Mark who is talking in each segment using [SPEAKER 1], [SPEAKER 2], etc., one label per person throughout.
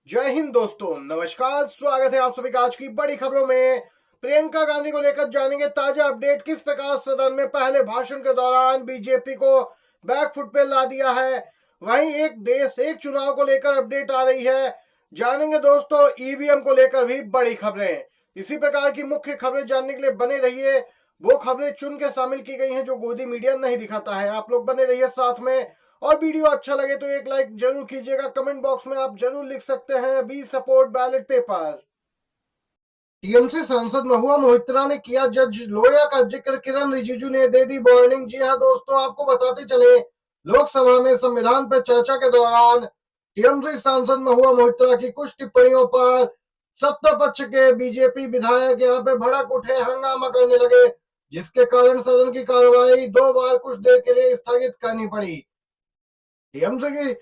[SPEAKER 1] जय हिंद दोस्तों, नमस्कार। स्वागत है आप सभी का आज की बड़ी खबरों में। प्रियंका गांधी को लेकर जानेंगे ताजा अपडेट। किस प्रकार सदन में पहले भाषण के दौरान बीजेपी को बैकफुट पे ला दिया है। वहीं एक देश एक चुनाव को लेकर अपडेट आ रही है। जानेंगे दोस्तों ईवीएम को लेकर भी बड़ी खबरें। इसी प्रकार की मुख्य खबरें जानने के लिए बने रहिए। वो खबरें चुन के शामिल की गई हैं जो गोदी मीडिया नहीं दिखाता है। आप लोग बने रहिए साथ में। और वीडियो अच्छा लगे तो एक लाइक जरूर कीजिएगा। कमेंट बॉक्स में आप जरूर लिख सकते हैं we support ballot paper. TMC सांसद महुआ मोहित्रा ने किया जज लोया का जिक्र। किरण रिजिजू ने दे दी वार्निंग। जी हां दोस्तों, आपको बताते चले लोकसभा में संविधान पर चर्चा के दौरान टीएमसी सांसद महुआ मोहित्रा की कुछ टिप्पणियों पर सत्ता पक्ष के बीजेपी विधायक यहां पे भड़क उठे, हंगामा करने लगे, जिसके कारण सदन की कार्रवाई 2 बार कुछ देर के लिए स्थगित करनी पड़ी। टीएमसी की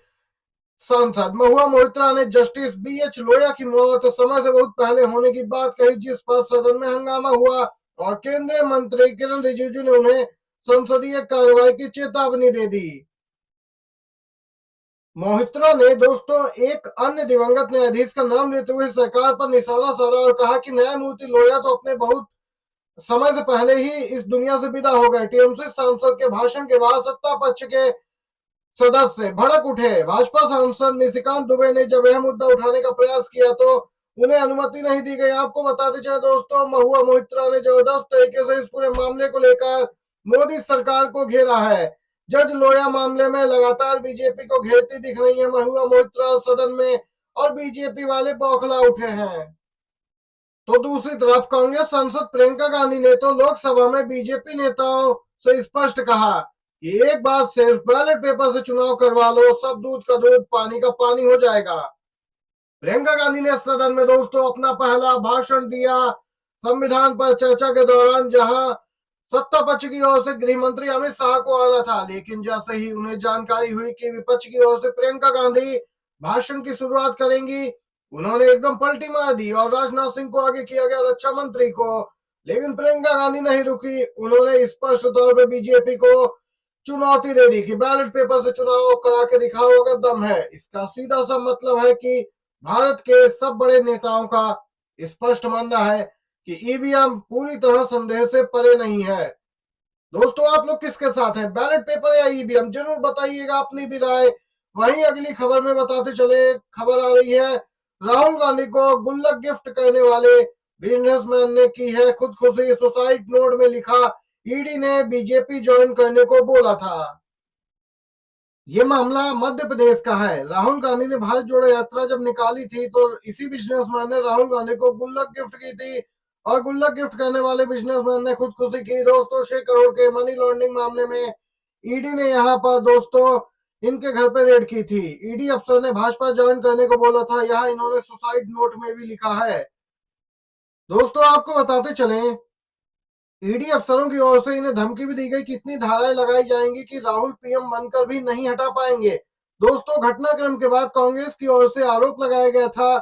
[SPEAKER 1] सांसद महुआ मोहित्रा ने जस्टिस बीएच लोया की मौत समय से बहुत पहले होने की बात कही, जिस पर सदन में हंगामा हुआ और केंद्रीय मंत्री किरण रिजिजू ने उन्हें संसदीय कार्रवाई की चेतावनी दे दी। मोहित्रा ने दोस्तों एक अन्य दिवंगत न्यायाधीश का नाम लेते हुए सरकार पर निशाना साधा और कहा कि न्यायमूर्ति लोया तो अपने बहुत समय से पहले ही इस दुनिया से विदा हो गए। टीएमसी सांसद के भाषण के बाद सत्ता पक्ष के सदस्य भड़क उठे। भाजपा सांसद निशिकांत दुबे ने जब यह मुद्दा उठाने का प्रयास किया तो उन्हें अनुमति नहीं दी गई। आपको बताते चले दोस्तों, महुआ मोहित्रा ने जबरदस्त तरीके से इस पूरे मामले को लेकर मोदी सरकार को घेरा है। जज लोया मामले में लगातार बीजेपी को घेरती दिख रही है महुआ मोहित्रा सदन में, और बीजेपी वाले बौखला उठे हैं। तो दूसरी तरफ कांग्रेस सांसद प्रियंका गांधी ने तो लोकसभा में बीजेपी नेताओं से स्पष्ट कहा कि एक बात सिर्फ बैलेट पेपर से चुनाव करवा लो, सब दूध का दूध पानी का पानी हो जाएगा। प्रियंका गांधी ने सदन में दोस्तों अपना पहला भाषण दिया संविधान पर चर्चा के दौरान, जहां सत्ता पक्ष की ओर से गृह मंत्री अमित शाह को आना था, लेकिन जैसे ही उन्हें जानकारी हुई कि विपक्ष की ओर से प्रियंका गांधी भाषण की शुरुआत करेंगी, उन्होंने एकदम पलटी मार दी और राजनाथ सिंह को आगे किया गया रक्षा मंत्री को। लेकिन प्रियंका गांधी नहीं रुकी। उन्होंने स्पष्ट तौर पर बीजेपी को चुनौती दे दी कि बैलेट पेपर से चुनाव करा के दिखाओ अगर दम है। इसका सीधा सा मतलब है कि भारत के सब बड़े नेताओं का स्पष्ट मानना है कि ईवीएम पूरी तरह संदेह से परे नहीं है। दोस्तों आप लोग किसके साथ हैं, बैलेट पेपर या ईवीएम? जरूर बताइएगा अपनी भी राय। वहीं अगली खबर में बताते चले, खबर आ रही है राहुल गांधी को गुल्लक गिफ्ट करने वाले बिजनेसमैन ने की है खुदकुशी। सुसाइड नोट में लिखा, ईडी ने बीजेपी ज्वाइन करने को बोला था। ये मामला मध्य प्रदेश का है। राहुल गांधी ने भारत जोड़ो यात्रा जब निकाली थी तो इसी बिजनेसमैन ने राहुल गांधी को गुल्लक गिफ्ट की थी, और गुल्लक गिफ्ट करने वाले बिजनेसमैन ने खुदकुशी की। दोस्तों 6 करोड़ के मनी लॉन्ड्रिंग मामले में ईडी ने यहाँ पर दोस्तों इनके घर पे रेड की थी। ईडी अफसर ने भाजपा ज्वाइन करने को बोला था, यहाँ इन्होंने सुसाइड नोट में भी लिखा है। दोस्तों आपको बताते चले, ईडी अफसरों की ओर से इन्हें धमकी भी दी गई कि इतनी धाराएं लगाई जाएंगी कि राहुल पीएम बनकर भी नहीं हटा पाएंगे। दोस्तों घटनाक्रम के बाद कांग्रेस की ओर से आरोप लगाया गया था,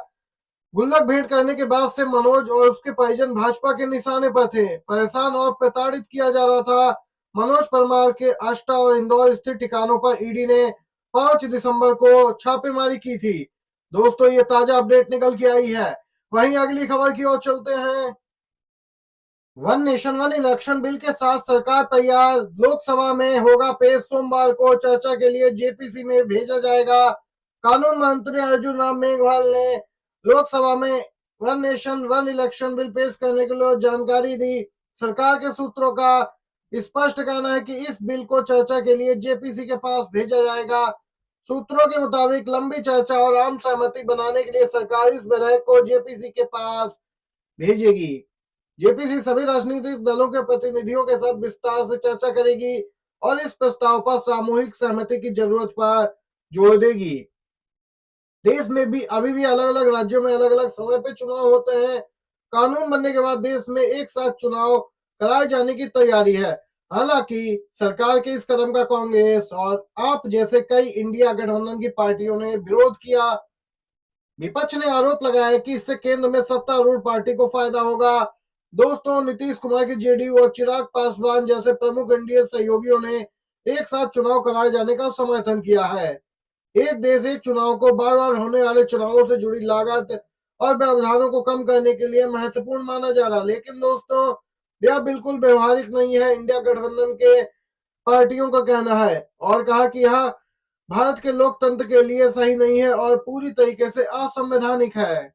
[SPEAKER 1] गुल्लक भेंट करने के बाद से मनोज और उसके परिजन भाजपा के निशाने पर थे। परेशान और प्रताड़ित किया जा रहा था। मनोज परमार के आष्टा और इंदौर स्थित ठिकानों पर ईडी ने 5 दिसंबर को छापेमारी की थी। दोस्तों ये ताजा अपडेट निकल के आई है। वहीं अगली खबर की ओर चलते हैं। One nation one election bill के साथ सरकार तैयार, लोकसभा में होगा पेश। सोमवार को चर्चा के लिए जेपीसी में भेजा जाएगा। कानून मंत्री अर्जुन राम मेघवाल ने लोकसभा में one nation one election bill पेश करने के लिए जानकारी दी। सरकार के सूत्रों का स्पष्ट कहना है कि इस बिल को चर्चा के लिए जेपीसी के पास भेजा जाएगा। सूत्रों के मुताबिक लंबी चर्चा और आम सहमति बनाने के लिए सरकार इस विधेयक को जेपीसी के पास भेजेगी। जेपीसी सभी राजनीतिक दलों के प्रतिनिधियों के साथ विस्तार से चर्चा करेगी और इस प्रस्ताव पर सामूहिक सहमति की जरूरत पर जोर देगी। देश में भी अभी भी अलग अलग राज्यों में अलग अलग समय पे चुनाव होते हैं। कानून बनने के बाद देश में एक साथ चुनाव कराए जाने की तैयारी है। हालांकि सरकार के इस कदम का कांग्रेस और आप जैसे कई इंडिया गठबंधन की पार्टियों ने विरोध किया। विपक्ष ने आरोप लगाया कि इससे केंद्र में सत्तारूढ़ पार्टी को फायदा होगा। दोस्तों नीतीश कुमार की जेडीयू और चिराग पासवान जैसे प्रमुख एनडीए सहयोगियों ने एक साथ चुनाव कराए जाने का समर्थन किया है। एक देश एक चुनाव को बार बार होने वाले चुनावों से जुड़ी लागत और व्यवधानों को कम करने के लिए महत्वपूर्ण माना जा रहा। लेकिन दोस्तों यह बिल्कुल व्यवहारिक नहीं है, इंडिया गठबंधन के पार्टियों का कहना है, और कहा कि यह भारत के लोकतंत्र के लिए सही नहीं है और पूरी तरीके से असंवैधानिक है।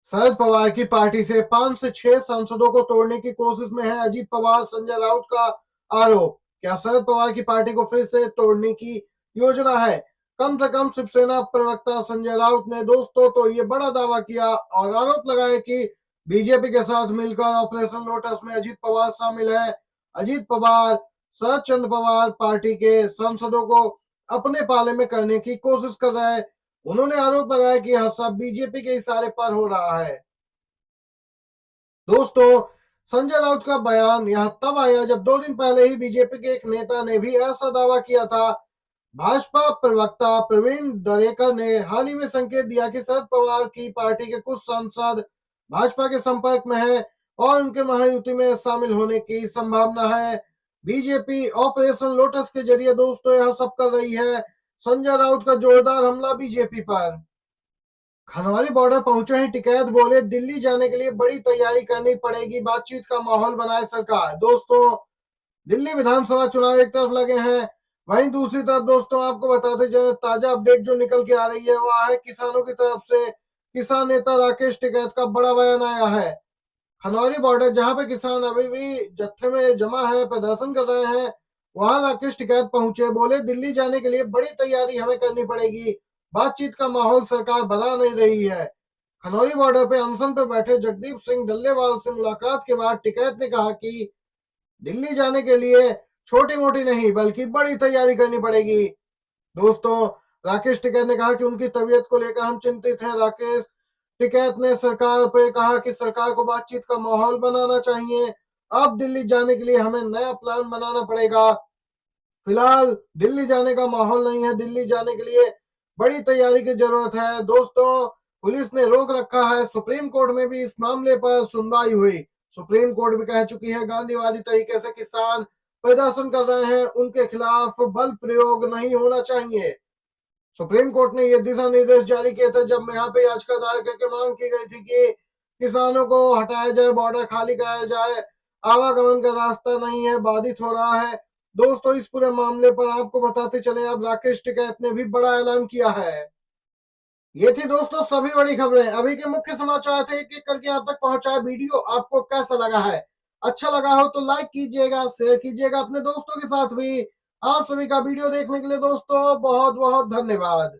[SPEAKER 1] शरद पवार की पार्टी से 5 से 6 सांसदों को तोड़ने की कोशिश में है अजीत पवार, संजय राउत का आरोप। क्या शरद पवार की पार्टी को फिर से तोड़ने की योजना है? कम से कम शिवसेना प्रवक्ता संजय राउत ने दोस्तों तो ये बड़ा दावा किया और आरोप लगाया कि बीजेपी के साथ मिलकर ऑपरेशन लोटस में अजीत पवार शामिल है। अजीत पवार शरद चंद्र पवार पार्टी के सांसदों को अपने पाले में करने की कोशिश कर रहे हैं। उन्होंने आरोप लगाया कि यह सब बीजेपी के इशारे पर हो रहा है। दोस्तों संजय राउत का बयान यह तब आया जब 2 दिन पहले ही बीजेपी के एक नेता ने भी ऐसा दावा किया था। भाजपा प्रवक्ता प्रवीण दरेकर ने हाल ही में संकेत दिया कि शरद पवार की पार्टी के कुछ सांसद भाजपा के संपर्क में हैं और उनके महायुति में शामिल होने की संभावना है। बीजेपी ऑपरेशन लोटस के जरिए दोस्तों यह सब कर रही है। संजय राउत का जोरदार हमला बीजेपी पर। खनौरी बॉर्डर पहुंचे हैं टिकैत, बोले दिल्ली जाने के लिए बड़ी तैयारी करनी पड़ेगी, बातचीत का माहौल बनाए सरकार। दोस्तों दिल्ली विधानसभा चुनाव एक तरफ लगे हैं, वहीं दूसरी तरफ दोस्तों आपको बताते चले ताजा अपडेट जो निकल के आ रही है वह है किसानों की तरफ से। किसान नेता राकेश टिकैत का बड़ा बयान आया है। खनौरी बॉर्डर जहां पे किसान अभी भी जत्थे में जमा है, प्रदर्शन कर रहे हैं, वहां राकेश टिकैत पहुंचे, बोले दिल्ली जाने के लिए बड़ी तैयारी हमें करनी पड़ेगी, बातचीत का माहौल सरकार बना नहीं रही है। खनौरी बॉर्डर पे अनशन पे बैठे जगदीप सिंह डल्लेवाल से मुलाकात के बाद टिकैत ने कहा कि दिल्ली जाने के लिए छोटी मोटी नहीं बल्कि बड़ी तैयारी करनी पड़ेगी। दोस्तों राकेश टिकैत ने कहा कि उनकी तबीयत को लेकर हम चिंतित हैं। राकेश टिकैत ने सरकार पे कहा कि सरकार को बातचीत का माहौल बनाना चाहिए, अब दिल्ली जाने के लिए हमें नया प्लान बनाना पड़ेगा। फिलहाल दिल्ली जाने का माहौल नहीं है, दिल्ली जाने के लिए बड़ी तैयारी की जरूरत है। दोस्तों पुलिस ने रोक रखा है, सुप्रीम कोर्ट में भी इस मामले पर सुनवाई हुई। सुप्रीम कोर्ट भी कह चुकी है गांधीवादी तरीके से किसान प्रदर्शन कर रहे हैं, उनके खिलाफ बल प्रयोग नहीं होना चाहिए। सुप्रीम कोर्ट ने ये दिशा निर्देश जारी किए थे जब यहाँ पे याचिका दायर करके मांग की गई थी कि किसानों को हटाया जाए, बॉर्डर खाली कराया जाए, आवागमन का रास्ता नहीं है, बाधित हो रहा है। दोस्तों इस पूरे मामले पर आपको बताते चले अब राकेश टिकैत ने भी बड़ा ऐलान किया है। ये थी दोस्तों सभी बड़ी खबरें, अभी के मुख्य समाचार थे, एक एक करके आप तक पहुंचाया। वीडियो आपको कैसा लगा है? अच्छा लगा हो तो लाइक कीजिएगा, शेयर कीजिएगा अपने दोस्तों के साथ भी। आप सभी का वीडियो देखने के लिए दोस्तों बहुत बहुत धन्यवाद।